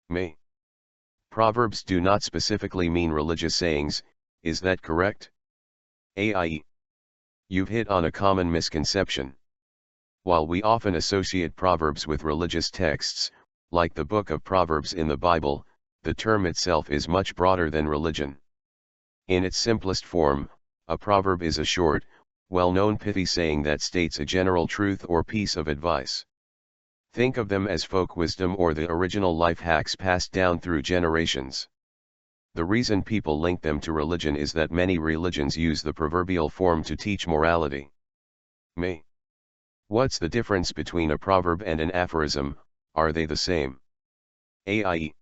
Me. Proverbs do not specifically mean religious sayings, is that correct? AIE. You've hit on a common misconception. While we often associate Proverbs with religious texts, like the book of Proverbs in the Bible, the term itself is much broader than religion. In its simplest form, a proverb is a short, well-known pithy saying that states a general truth or piece of advice. Think of them as folk wisdom or the original life hacks passed down through generations. The reason people link them to religion is that many religions use the proverbial form to teach morality. Me. What's the difference between a proverb and an aphorism, are they the same? AIE.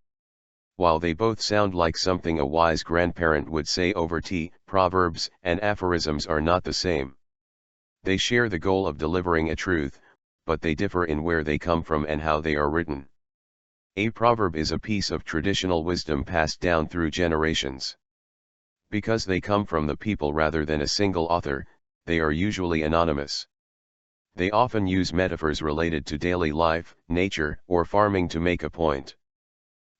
While they both sound like something a wise grandparent would say over tea, proverbs and aphorisms are not the same. They share the goal of delivering a truth, but they differ in where they come from and how they are written. A proverb is a piece of traditional wisdom passed down through generations. Because they come from the people rather than a single author, they are usually anonymous. They often use metaphors related to daily life, nature, or farming to make a point.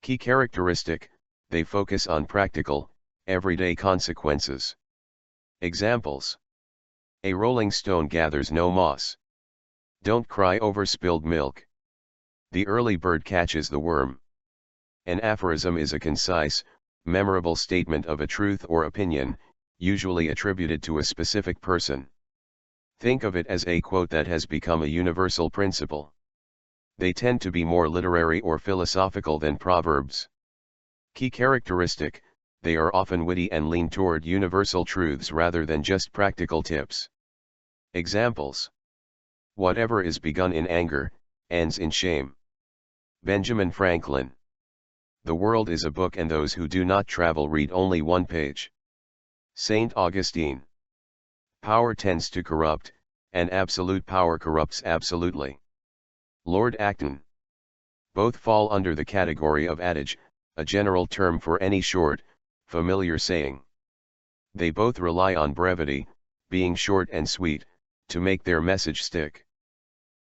Key characteristic: they focus on practical, everyday consequences. Examples: a rolling stone gathers no moss. Don't cry over spilled milk. The early bird catches the worm. An aphorism is a concise, memorable statement of a truth or opinion, usually attributed to a specific person. Think of it as a quote that has become a universal principle. They tend to be more literary or philosophical than proverbs. Key characteristic: they are often witty and lean toward universal truths rather than just practical tips. Examples: whatever is begun in anger, ends in shame. Benjamin Franklin. The world is a book and those who do not travel read only one page. Saint Augustine. Power tends to corrupt, and absolute power corrupts absolutely. Lord Acton. Both fall under the category of adage, a general term for any short, familiar saying. They both rely on brevity, being short and sweet, to make their message stick.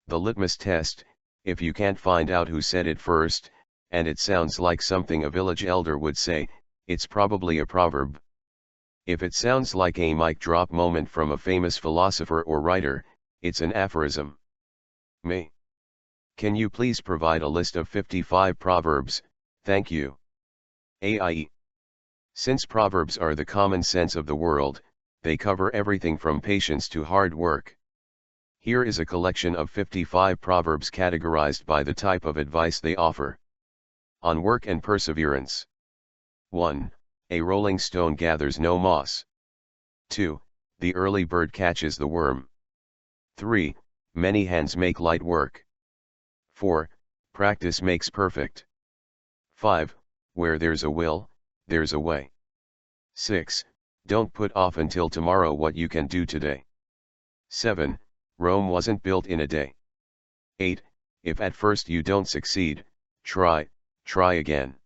The litmus test: if you can't find out who said it first, and it sounds like something a village elder would say, it's probably a proverb. If it sounds like a mic drop moment from a famous philosopher or writer, it's an aphorism. Me. Can you please provide a list of 55 proverbs, thank you. AIE. Since proverbs are the common sense of the world, they cover everything from patience to hard work. Here is a collection of 55 proverbs categorized by the type of advice they offer. On work and perseverance. 1. A rolling stone gathers no moss. 2. The early bird catches the worm. 3. Many hands make light work. 4. Practice makes perfect. 5. Where there's a will, there's a way. 6. Don't put off until tomorrow what you can do today. 7. Rome wasn't built in a day. 8. If at first you don't succeed, try again.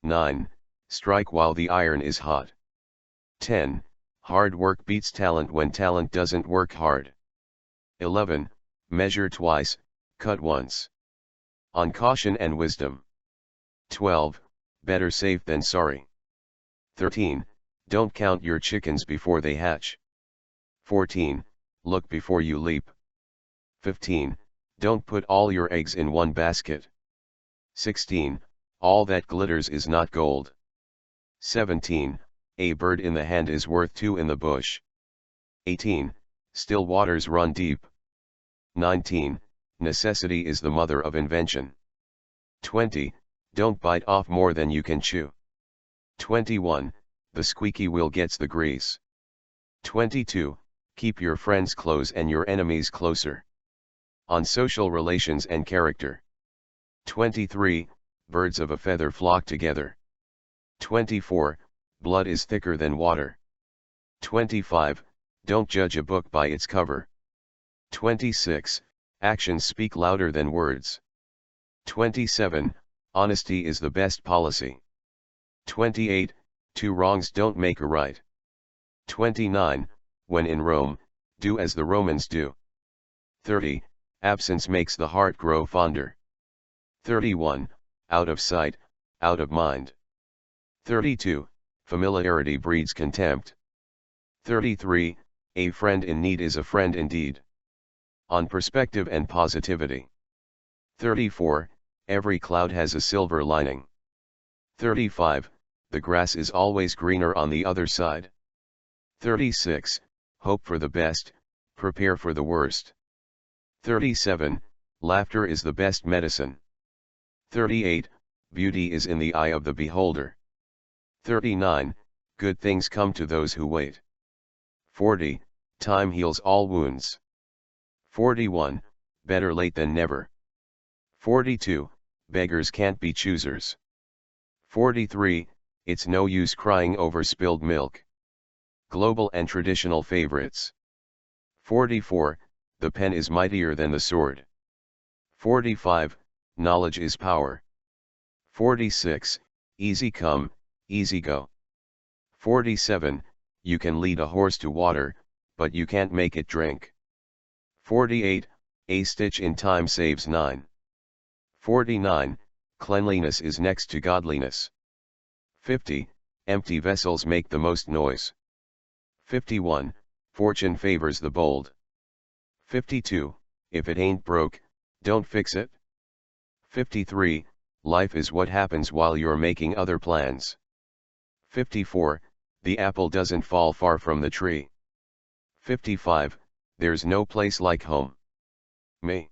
9. Strike while the iron is hot. 10. Hard work beats talent when talent doesn't work hard. 11. Measure twice, cut once. On caution and wisdom. 12. Better safe than sorry. 13. Don't count your chickens before they hatch. 14. Look before you leap. 15. Don't put all your eggs in one basket. 16. All that glitters is not gold. 17. A bird in the hand is worth two in the bush. 18. Still waters run deep. 19. Necessity is the mother of invention. 20. Don't bite off more than you can chew. 21. The squeaky wheel gets the grease. 22. Keep your friends close and your enemies closer. On social relations and character. 23. Birds of a feather flock together. 24. Blood is thicker than water. 25. Don't judge a book by its cover. 26. Actions speak louder than words. 27. Honesty is the best policy. 28. Two wrongs don't make a right. 29. When in Rome, do as the Romans do. 30. Absence makes the heart grow fonder. 31. Out of sight, out of mind. 32. Familiarity breeds contempt. 33. A friend in need is a friend indeed. On perspective and positivity. 34. Every cloud has a silver lining. 35. The grass is always greener on the other side. 36. Hope for the best, prepare for the worst. 37. Laughter is the best medicine. 38. Beauty is in the eye of the beholder. 39. Good things come to those who wait. 40. Time heals all wounds. 41. Better late than never. 42. Beggars can't be choosers. 43. It's no use crying over spilled milk. Global and traditional favorites. 44. The pen is mightier than the sword. 45. Knowledge is power. 46. Easy come, easy go. 47. You can lead a horse to water, but you can't make it drink. 48. A stitch in time saves 9. 49. Cleanliness is next to godliness. 50. Empty vessels make the most noise. 51. Fortune favors the bold. 52. If it ain't broke, don't fix it. 53. Life is what happens while you're making other plans. 54. The apple doesn't fall far from the tree. 55. There's no place like home. Me.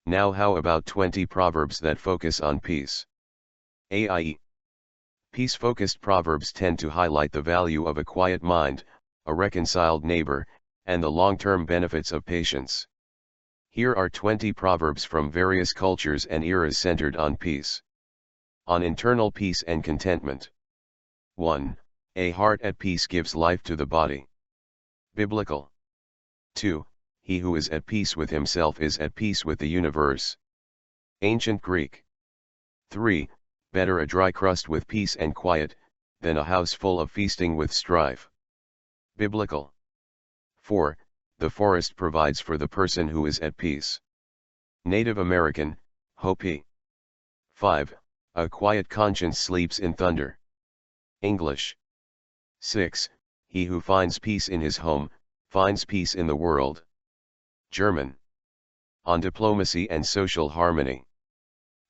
Now how about 20 proverbs that focus on peace? AIE. Peace-focused proverbs tend to highlight the value of a quiet mind, a reconciled neighbor, and the long-term benefits of patience. Here are 20 proverbs from various cultures and eras centered on peace. On internal peace and contentment. 1. A heart at peace gives life to the body. Biblical. 2. He who is at peace with himself is at peace with the universe. Ancient Greek. 3. Better a dry crust with peace and quiet, than a house full of feasting with strife. Biblical. 4. The forest provides for the person who is at peace. Native American, Hopi. 5. A quiet conscience sleeps in thunder. English. 6. He who finds peace in his home, finds peace in the world. German. On diplomacy and social harmony.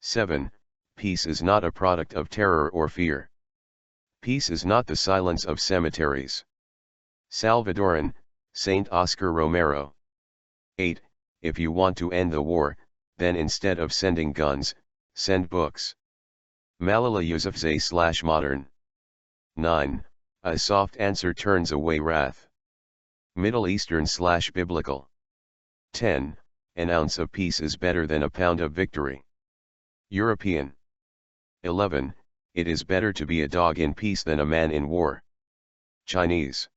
7. Peace is not a product of terror or fear. Peace is not the silence of cemeteries. Salvadoran, Saint Oscar Romero. 8. If you want to end the war, then instead of sending guns, send books. Malala Yousafzai/Modern. 9. A soft answer turns away wrath. Middle Eastern/Biblical. 10. An ounce of peace is better than a pound of victory. European. 11. It is better to be a dog in peace than a man in war. Chinese.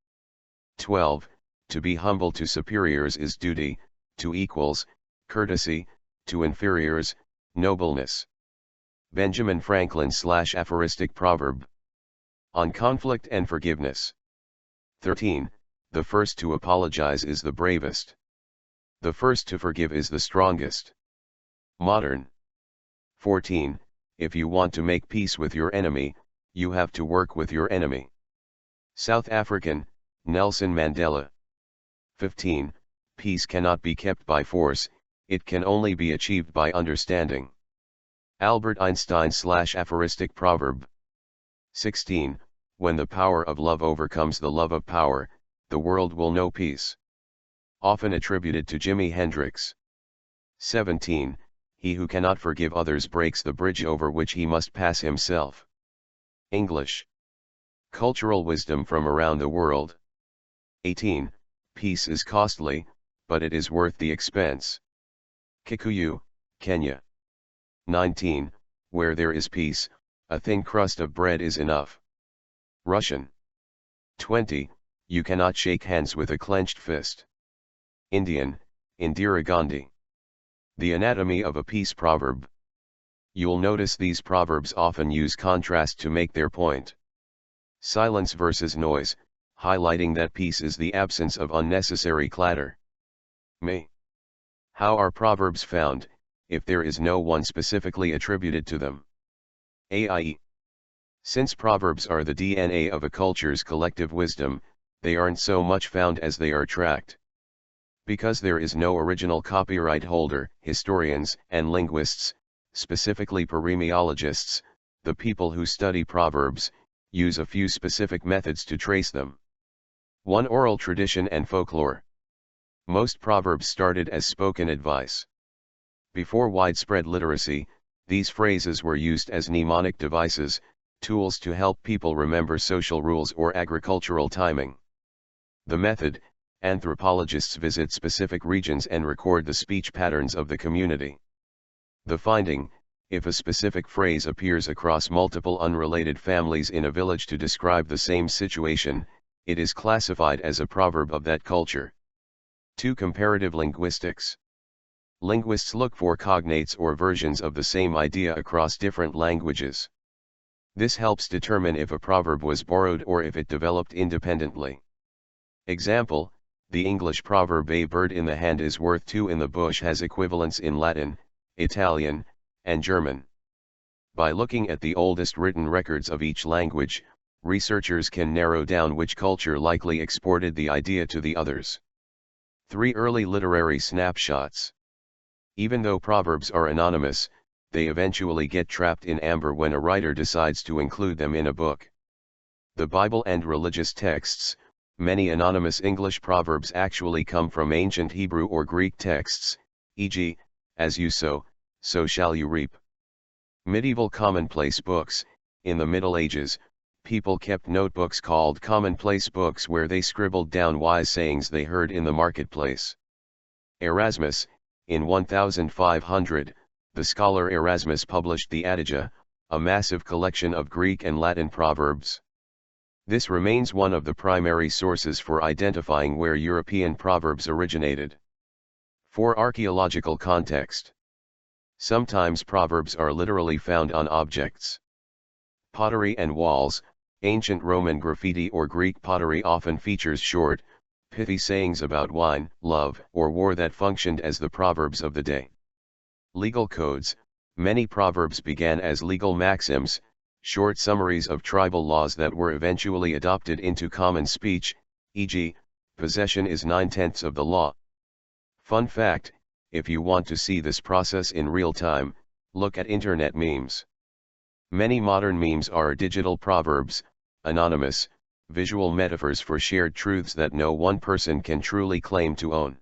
12. To be humble to superiors is duty, to equals, courtesy, to inferiors, nobleness. Benjamin Franklin/aphoristic proverb. On conflict and forgiveness. 13. The first to apologize is the bravest. The first to forgive is the strongest. Modern. 14. If you want to make peace with your enemy, you have to work with your enemy. South African, Nelson Mandela. 15. Peace cannot be kept by force, it can only be achieved by understanding. Albert Einstein/aphoristic proverb. 16. When the power of love overcomes the love of power, the world will know peace. Often attributed to Jimi Hendrix. 17. He who cannot forgive others breaks the bridge over which he must pass himself. English. Cultural wisdom from around the world. 18. Peace is costly, but it is worth the expense. Kikuyu, Kenya. 19. Where there is peace, a thin crust of bread is enough. Russian. 20. You cannot shake hands with a clenched fist. Indian, Indira Gandhi. The anatomy of a peace proverb. You'll notice these proverbs often use contrast to make their point. Silence versus noise, highlighting that peace is the absence of unnecessary clatter. Me. How are proverbs found, if there is no one specifically attributed to them? AIE. Since proverbs are the DNA of a culture's collective wisdom, they aren't so much found as they are tracked. Because there is no original copyright holder, historians and linguists, specifically paremiologists, the people who study proverbs, use a few specific methods to trace them. 1. Oral tradition and folklore. Most proverbs started as spoken advice. Before widespread literacy, these phrases were used as mnemonic devices, tools to help people remember social rules or agricultural timing. The method: anthropologists visit specific regions and record the speech patterns of the community. The finding: if a specific phrase appears across multiple unrelated families in a village to describe the same situation, it is classified as a proverb of that culture. 2. Comparative linguistics. Linguists look for cognates or versions of the same idea across different languages. This helps determine if a proverb was borrowed or if it developed independently. Example: the English proverb "a bird in the hand is worth two in the bush" has equivalents in Latin, Italian, and German. By looking at the oldest written records of each language, researchers can narrow down which culture likely exported the idea to the others. 3. Early literary snapshots. Even though proverbs are anonymous, they eventually get trapped in amber when a writer decides to include them in a book. The Bible and religious texts. Many anonymous English proverbs actually come from ancient Hebrew or Greek texts, e.g., "as you sow, so shall you reap." Medieval commonplace books. In the Middle Ages, people kept notebooks called commonplace books where they scribbled down wise sayings they heard in the marketplace. Erasmus. In 1500, the scholar Erasmus published the Adagia, a massive collection of Greek and Latin proverbs. This remains one of the primary sources for identifying where European proverbs originated. 4. Archaeological context. Sometimes proverbs are literally found on objects. Pottery and walls. Ancient Roman graffiti or Greek pottery often features short, pithy sayings about wine, love, or war that functioned as the proverbs of the day. Legal codes. Many proverbs began as legal maxims, short summaries of tribal laws that were eventually adopted into common speech, e.g., possession is 9/10 of the law. Fun fact: if you want to see this process in real time, look at internet memes. Many modern memes are digital proverbs, anonymous, visual metaphors for shared truths that no one person can truly claim to own.